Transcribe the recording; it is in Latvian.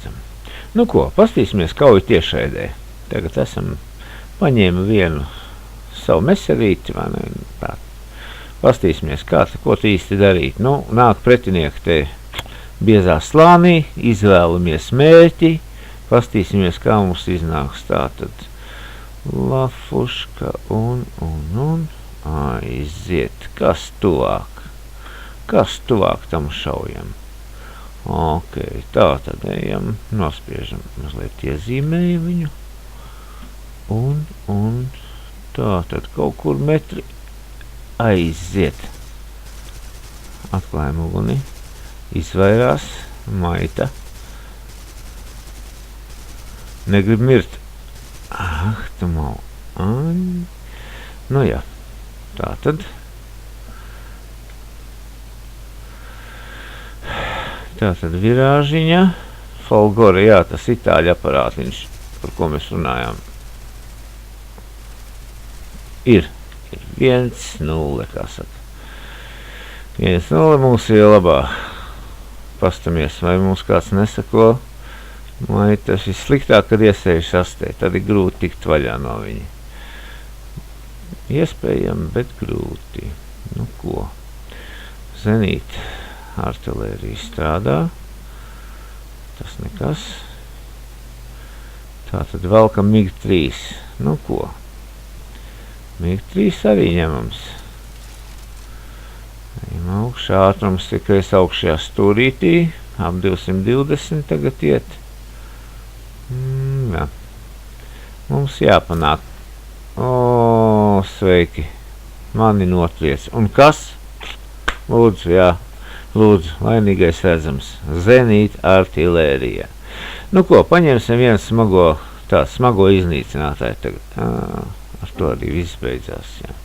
redzam. Nu ko, pastīsimies kauju tiešraidē. Tagad esam paņēma vienu savu meserīti, vai ne? Tā. Pastīsimies, ko tu īsti darīt. Nu, nāk pretinieki te biezā slānī, izvēlamies mērķi, pastīsimies, kā mums iznāks tātad. Lafuška un aiziet. Kas tuvāk? Kas tuvāk tam šaujam? Ok, tā tad ejam, nospiežam, mazliet iezīmējam viņu. Un tā tad kaut kur metri aiziet. Atklājam uguni. Izvairās maita. Negrib mirt. Tu mau. Nu jā, tā tad. Tā tad virāžiņa. Folgore, jā, tas itāļu aparātiņš, par ko mēs runājām. Ir 1-0, kā saka. 1-0 mūsu ir labā. Pastamies, vai mums kāds nesako. Vai tas vissliktāk, kad iesējuši astē, tad ir grūti tikt vaļā no viņa. Iespējami, bet grūti. Nu ko? Zenīt artilērija strādā. Tas nekas. Tātad velkam MiG-3. Nu ko? MiG-3 arī ņemams. Ejam augšā, ātrums tikai augšajā stūrītī. Ap 220 tagad iet. Jā. Mums jāpanāk. Sveiki. Mani notliec. Un kas? Lūdzu, jā. Lūdzu, laimīgais redzams. Zenīt artilērija. Nu ko, paņemsim vienu smago iznīcinātāju tagad. Ar to arī viss beidzās, jā.